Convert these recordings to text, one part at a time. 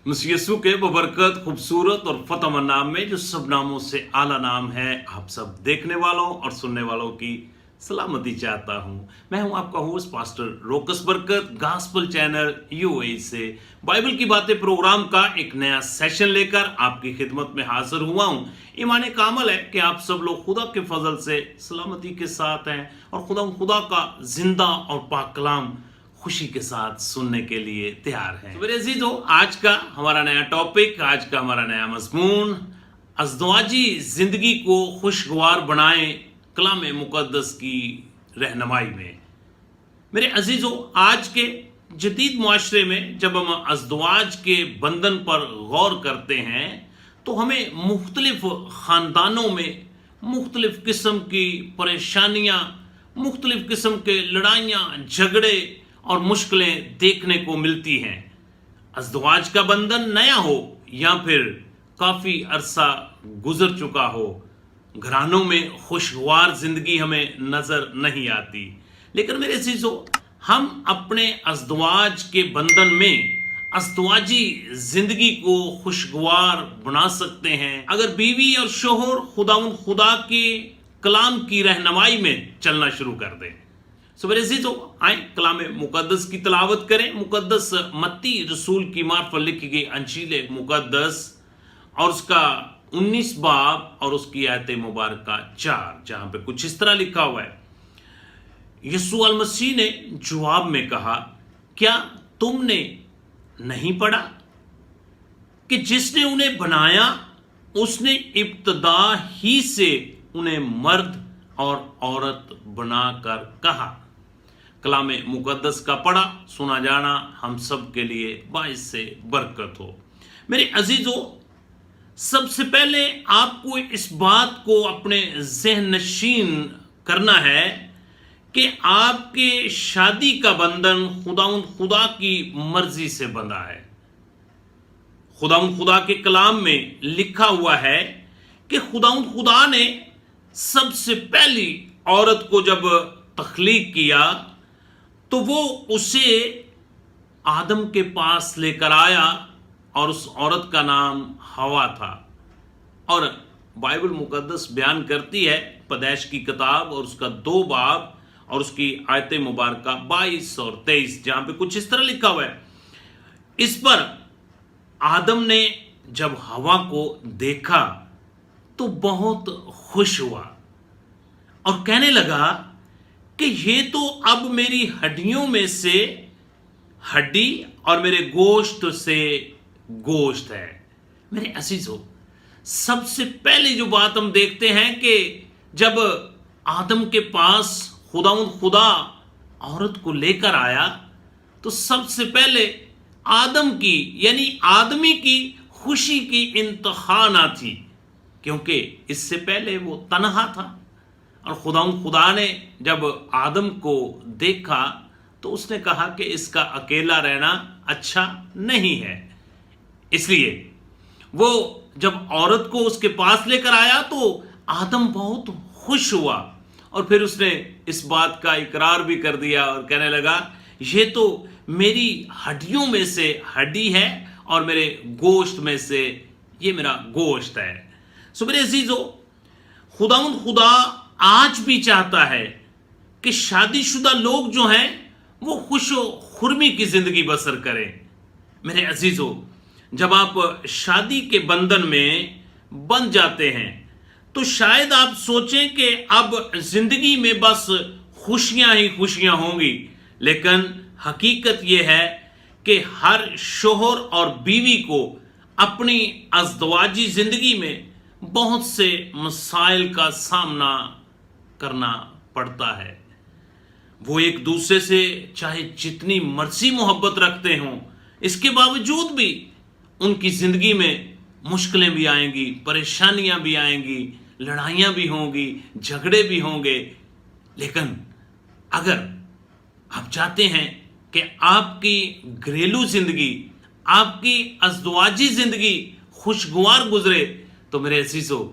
मसीह यीशु के बबरकत खूबसूरत और फतेहमंद नाम में जो सब नामों से आला नाम है, आप सब देखने वालों और सुनने वालों की सलामती चाहता हूं। मैं हूं आपका होस्ट पास्टर रोकस बरकत, गॉस्पेल चैनल यूएई से बाइबल की बातें प्रोग्राम का एक नया सेशन लेकर आपकी खिदमत में हाजिर हुआ हूं। ईमान कामल है कि आप सब लोग खुदा के फजल से सलामती के साथ हैं और खुदा का जिंदा और पाक कलाम खुशी के साथ सुनने के लिए तैयार हैं। तो मेरे अजीजों, आज का हमारा नया टॉपिक, आज का हमारा नया मजमून, अज़दवाजी जिंदगी को खुशगवार बनाएं कलाम मुकद्दस की रहनुमाई में। मेरे अजीजों, आज के जदीद मुआशरे में जब हम अज़दवाज के बंधन पर गौर करते हैं तो हमें मुख्तलिफ ख़ानदानों में मुख्तलिफ किस्म की परेशानियाँ, मुख्तलिफ किस्म के लड़ाइयाँ, झगड़े और मुश्किलें देखने को मिलती हैं। अज़दवाज का बंधन नया हो या फिर काफ़ी अरसा गुजर चुका हो, घरानों में खुशगवार जिंदगी हमें नज़र नहीं आती। लेकिन मेरे अज़ीज़ों, हम अपने अज़दवाज के बंधन में अज़दवाजी जिंदगी को खुशगवार बना सकते हैं अगर बीवी और शोहर खुदा के कलाम की रहनुमाई में चलना शुरू कर दें। सो मेरे अज़ीज़ों, आए कलाम मुकद्दस की तलावत करें। मुकद्दस मत्ती रसूल की मार्फत लिखी गई अंजील मुकद्दस और उसका 19 बाब और उसकी आयत मुबारक 4, जहां पे कुछ इस तरह लिखा हुआ है। यीशु अल मसीह ने जवाब में कहा, क्या तुमने नहीं पढ़ा कि जिसने उन्हें बनाया उसने इब्तदा ही से उन्हें मर्द और औरत बनाकर कहा। कलाम मुकद्दस का पढ़ा सुना जाना हम सब के लिए बाइस से बरकत हो। मेरे अजीजों, सबसे पहले आपको इस बात को अपने ज़हन नशीन करना है कि आपके शादी का बंधन खुदा की मर्जी से बंधा है। खुदा के कलाम में लिखा हुआ है कि खुदा ने सबसे पहली औरत को जब तख्लीक किया तो वो उसे आदम के पास लेकर आया और उस औरत का नाम हवा था। और बाइबल मुकद्दस बयान करती है, पैदाइश की किताब और उसका 2 बाब और उसकी आयत मुबारक 22 और 23, जहां पे कुछ इस तरह लिखा हुआ है। इस पर आदम ने जब हवा को देखा तो बहुत खुश हुआ और कहने लगा कि ये तो अब मेरी हड्डियों में से हड्डी और मेरे गोश्त से गोश्त है। मेरे अजीजों, सबसे पहले जो बात हम देखते हैं कि जब आदम के पास खुदा औरत को लेकर आया तो सबसे पहले आदम की यानी आदमी की खुशी की इंतहा ना थी, क्योंकि इससे पहले वो तन्हा था। और खुदा ने जब आदम को देखा तो उसने कहा कि इसका अकेला रहना अच्छा नहीं है। इसलिए वो जब औरत को उसके पास लेकर आया तो आदम बहुत खुश हुआ और फिर उसने इस बात का इकरार भी कर दिया और कहने लगा, ये तो मेरी हड्डियों में से हड्डी है और मेरे गोश्त में से ये मेरा गोश्त है। सो मेरे अजीजों, खुदा आज भी चाहता है कि शादीशुदा लोग जो हैं वो खुशो खुर्मी की जिंदगी बसर करें। मेरे अजीजों, जब आप शादी के बंधन में बंध जाते हैं तो शायद आप सोचें कि अब जिंदगी में बस खुशियां ही खुशियां होंगी, लेकिन हकीकत यह है कि हर शोहर और बीवी को अपनी अज़दवाजी जिंदगी में बहुत से मसाइल का सामना करना पड़ता है। वो एक दूसरे से चाहे जितनी मर्जी मोहब्बत रखते हों, इसके बावजूद भी उनकी जिंदगी में मुश्किलें भी आएंगी, परेशानियां भी आएंगी, लड़ाइयां भी होंगी, झगड़े भी होंगे। लेकिन अगर आप चाहते हैं कि आपकी घरेलू जिंदगी, आपकी अज़दवाजी जिंदगी खुशगवार गुजरे, तो मेरे अजीजों,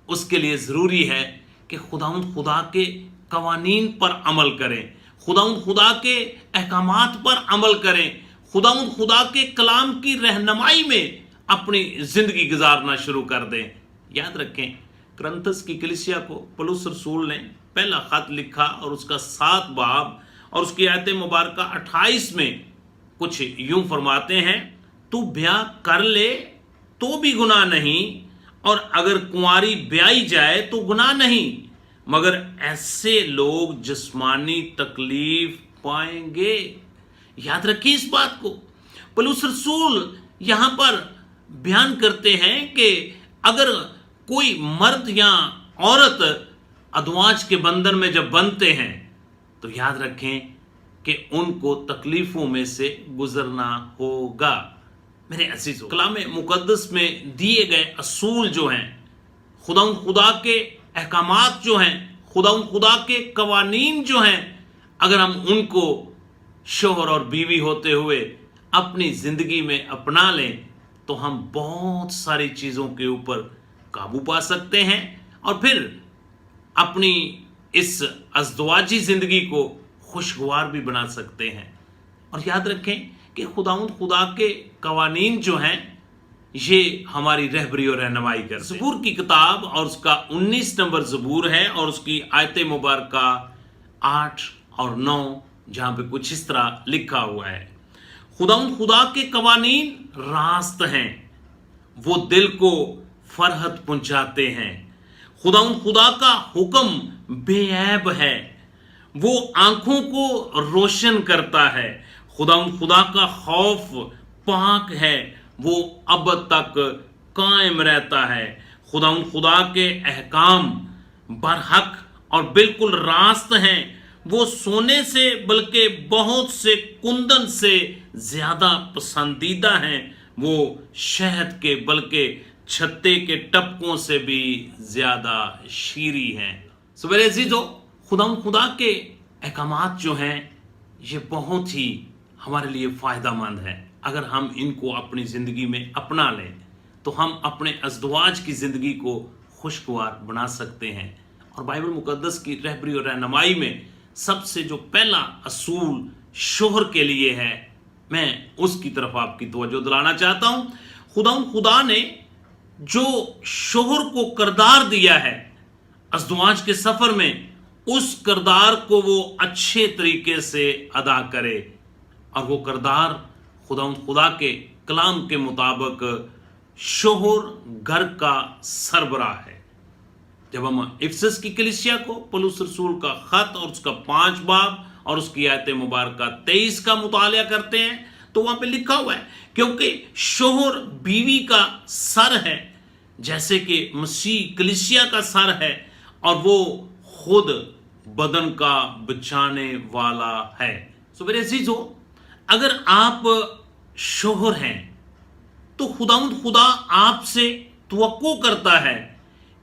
उसके लिए ज़रूरी है कि खुदा के कवानीन पर अमल करें, खुदा के अहकामात पर अमल करें, खुदावंद खुदा के कलाम की रहनुमाई में अपनी जिंदगी गुजारना शुरू कर दें। याद रखें, करंथस की कलीसिया को पौलुस रसूल ने पहला खत लिखा और उसका 7 बाब और उसकी आयत मुबारक 28 में कुछ यूं फरमाते हैं, तू ब्याह कर ले तो भी गुनाह नहीं, और अगर कुंवारी ब्याही जाए तो गुनाह नहीं, मगर ऐसे लोग जिस्मानी तकलीफ पाएंगे। याद रखिए इस बात को। पौलुस रसूल यहां पर बयान करते हैं कि अगर कोई मर्द या औरत अदवाज के बंधन में जब बनते हैं तो याद रखें कि उनको तकलीफों में से गुजरना होगा। मेरे अजीजों, कलाम मुकद्दस में दिए गए असूल जो हैं, खुदा के अहकामात जो हैं, खुदा के कवानीन जो हैं, अगर हम उनको शोहर और बीवी होते हुए अपनी जिंदगी में अपना लें तो हम बहुत सारी चीजों के ऊपर काबू पा सकते हैं और फिर अपनी इस अज़दवाजी जिंदगी को खुशगवार भी बना सकते हैं। और याद रखें कि खुदा के कवानीन जो हैं ये हमारी रहबरी और रहनुमाई कर। ज़बूर की किताब और उसका 19 नंबर ज़बूर है और उसकी आयत मुबारक 8 और 9, जहां पे कुछ इस तरह लिखा हुआ है, खुदा के कवानीन रास्त हैं, वो दिल को फरहत पहुंचाते हैं। खुदा का हुक्म बेऐब है, वो आंखों को रोशन करता है। खुदा का खौफ पाक है, वो अब तक कायम रहता है। खुदा के अहकाम बरहक और बिल्कुल रास्त हैं, वो सोने से बल्कि बहुत से कुंदन से ज्यादा पसंदीदा हैं, वो शहद के बल्कि छत्ते के टपकों से भी ज्यादा शीरी हैं। सो मेरे अजीजों, खुदा के अहकामात जो हैं ये बहुत ही हमारे लिए फायदेमंद है। अगर हम इनको अपनी जिंदगी में अपना लें तो हम अपने अज़दवाज की जिंदगी को खुशगवार बना सकते हैं। और बाइबल मुकद्दस की रहबरी और रहनुमाई में सबसे जो पहला असूल शोहर के लिए है, मैं उसकी तरफ आपकी तवज्जो दिलाना चाहता हूं। खुदा ने जो शोहर को किरदार दिया है अज़दवाज के सफर में, उस किरदार को वो अच्छे तरीके से अदा करे। और वो किरदार खुदा के कलाम के मुताबिक शोहर घर का सरबराह है। जब हम इफिसस की कलीसिया को पौलुस रसूल का खत और उसका 5 बाब और उसकी आयत मुबारक 23 का मुताला करते हैं तो वहां पे लिखा हुआ है, क्योंकि शोहर बीवी का सर है जैसे कि मसीह कलीसिया का सर है, और वो खुद बदन का बचाने वाला है। सो मेरे अजीजों, अगर आप शोहर हैं तो खुदा आपसे तवक्को करता है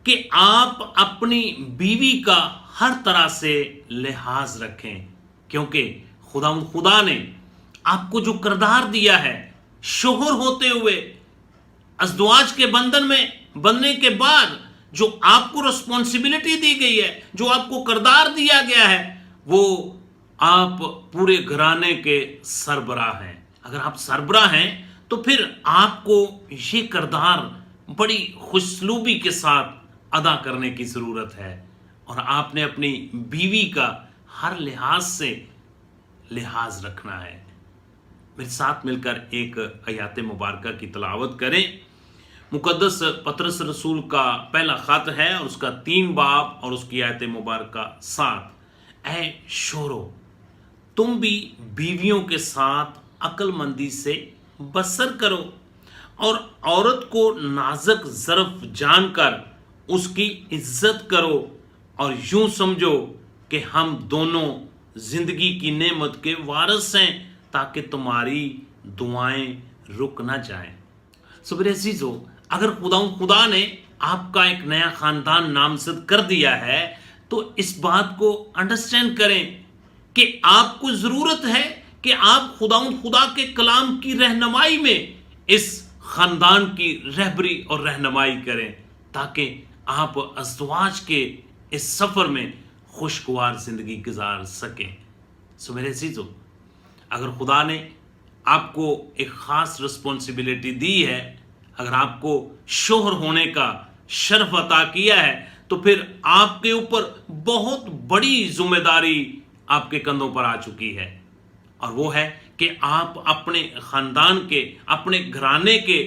कि आप अपनी बीवी का हर तरह से लिहाज रखें, क्योंकि खुदा ने आपको जो किरदार दिया है शोहर होते हुए, अज़दवाज के बंधन में बनने के बाद जो आपको रिस्पॉन्सिबिलिटी दी गई है, जो आपको किरदार दिया गया है, वो आप पूरे घराने के सरबराह हैं। अगर आप सरबराह हैं तो फिर आपको ये किरदार बड़ी खुशसलूबी के साथ अदा करने की ज़रूरत है, और आपने अपनी बीवी का हर लिहाज से लिहाज रखना है। मेरे साथ मिलकर एक आयत मुबारक की तिलावत करें। मुकद्दस पतरस रसूल का पहला खत है और उसका 3 बाब और उसकी आयत मुबारक 7। ऐ शोहरों, तुम भी बीवियों के साथ अक्लमंदी से बसर करो, और औरत को नाजुक ज़र्फ जानकर उसकी इज्जत करो, और यूं समझो कि हम दोनों जिंदगी की नेमत के वारिस हैं, ताकि तुम्हारी दुआएं रुक ना जाएं। सो मेरे अजीजों, अगर खुदा ने आपका एक नया खानदान नामजद कर दिया है तो इस बात को अंडरस्टैंड करें कि आपको जरूरत है कि आप खुदा के कलाम की रहनुमाई में इस खानदान की रहबरी और रहनुमाई करें, ताकि आप अज़दवाज के इस सफर में खुशगवार जिंदगी गुजार सकें। सो मेरे अजीजों, अगर खुदा ने آپ کو ایک خاص رسپانسبلٹی دی ہے، اگر آپ کو شوہر ہونے کا شرف عطا کیا ہے، تو پھر آپ کے اوپر بہت بڑی ذمہ داری آپ کے کندھوں پر آ چکی ہے، اور وہ ہے کہ آپ اپنے خاندان کے، اپنے گھرانے کے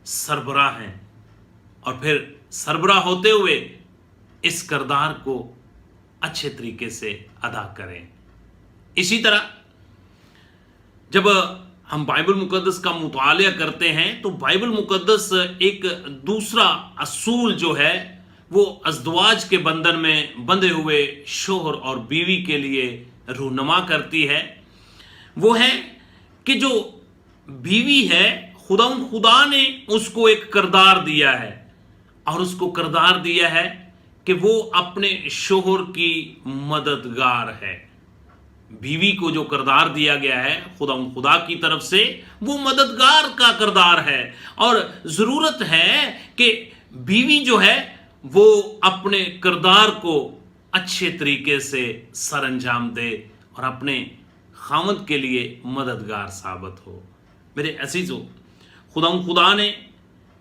سربراہ ہیں، اور پھر سربراہ ہوتے ہوئے اس کردار کو اچھے طریقے سے ادا کریں۔ اسی طرح جب ہم بائبل مقدس کا مطالعہ کرتے ہیں تو بائبل مقدس ایک دوسرا اصول جو ہے وہ ازدواج کے بندھن میں بندھے ہوئے شوہر اور بیوی کے لیے رہنما کرتی ہے۔ وہ ہے کہ جو بیوی ہے، خدا نے اس کو ایک کردار دیا ہے، اور اس کو کردار دیا ہے کہ وہ اپنے شوہر کی مددگار ہے۔ بیوی کو جو کردار دیا گیا ہے خدا کی طرف سے، وہ مددگار کا کردار ہے، اور ضرورت ہے کہ بیوی جو ہے وہ اپنے کردار کو اچھے طریقے سے سر انجام دے اور اپنے خاوند کے لیے مددگار ثابت ہو۔ میرے عزیزو، خدا نے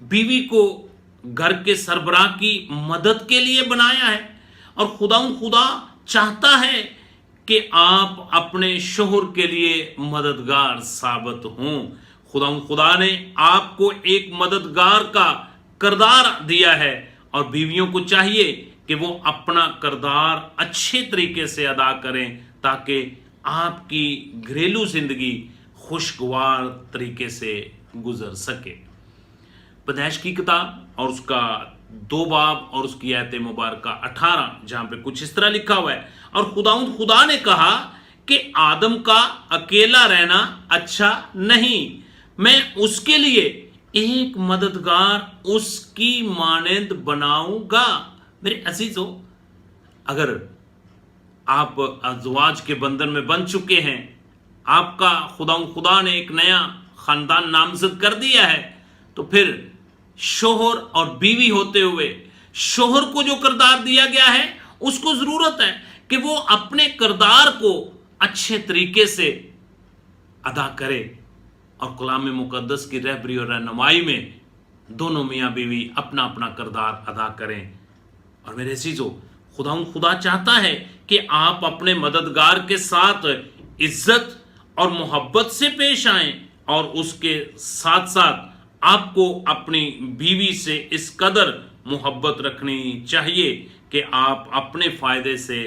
بیوی کو گھر کے سربراہ کی مدد کے لیے بنایا ہے، اور خدا چاہتا ہے کہ آپ اپنے شوہر کے لیے مددگار ثابت ہوں۔ خدا نے آپ کو ایک مددگار کا کردار دیا ہے، اور بیویوں کو چاہیے کہ وہ اپنا کردار اچھے طریقے سے ادا کریں تاکہ آپ کی گھریلو زندگی خوشگوار طریقے سے گزر سکے۔ پیدائش کی کتاب اور اس کا 2 باب اور اس کی آیت مبارکہ 18، جہاں پہ کچھ اس طرح لکھا ہوا ہے، اور خدا نے کہا کہ آدم کا اکیلا رہنا اچھا نہیں، میں اس کے لیے ایک مددگار اس کی مانند بناؤں گا۔ میرے عزیزو، اگر آپ ازدواج کے بندھن میں بن چکے ہیں، آپ کا خدا نے ایک نیا خاندان نامزد کر دیا ہے، تو پھر شوہر اور بیوی ہوتے ہوئے شوہر کو جو کردار دیا گیا ہے اس کو ضرورت ہے کہ وہ اپنے کردار کو اچھے طریقے سے ادا کرے، اور کلام مقدس کی رہبری اور رہنمائی میں دونوں میاں بیوی اپنا اپنا کردار ادا کریں۔ اور میرے عزیزو، خدا چاہتا ہے کہ آپ اپنے مددگار کے ساتھ عزت اور محبت سے پیش آئیں، اور اس کے ساتھ ساتھ آپ کو اپنی بیوی سے اس قدر محبت رکھنی چاہیے کہ آپ اپنے فائدے سے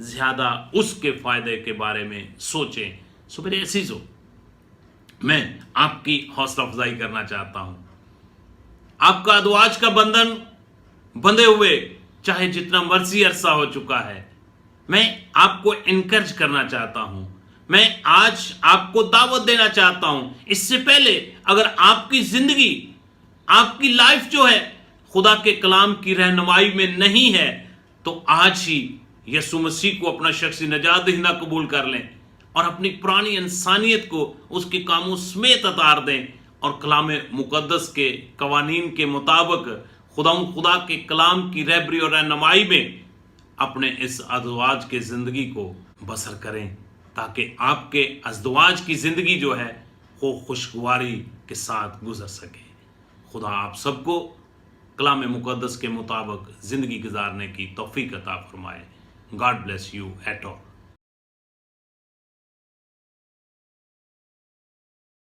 زیادہ اس کے فائدے کے بارے میں سوچیں۔ سو میرے عزیزو، میں آپ کی حوصلہ افزائی کرنا چاہتا ہوں۔ آپ کا ازدواج کا بندھن بندھے ہوئے چاہے جتنا مرضی عرصہ ہو چکا ہے، میں آپ کو انکریج کرنا چاہتا ہوں، میں آج آپ کو دعوت دینا چاہتا ہوں۔ اس سے پہلے اگر آپ کی زندگی، آپ کی لائف جو ہے خدا کے کلام کی رہنمائی میں نہیں ہے، تو آج ہی یسوع مسیح کو اپنا شخصی نجات دہندہ قبول کر لیں، اور اپنی پرانی انسانیت کو اس کے کاموں سمیت اتار دیں، اور کلام مقدس کے قوانین کے مطابق خدا کے کلام کی رہبری اور رہنمائی میں اپنے اس ازدواج کے زندگی کو بسر کریں، تاکہ آپ کے ازدواج کی زندگی جو ہے وہ خوشگواری کے ساتھ گزر سکے۔ خدا آپ سب کو کلام مقدس کے مطابق زندگی گزارنے کی توفیق عطا فرمائے۔ God bless you at all.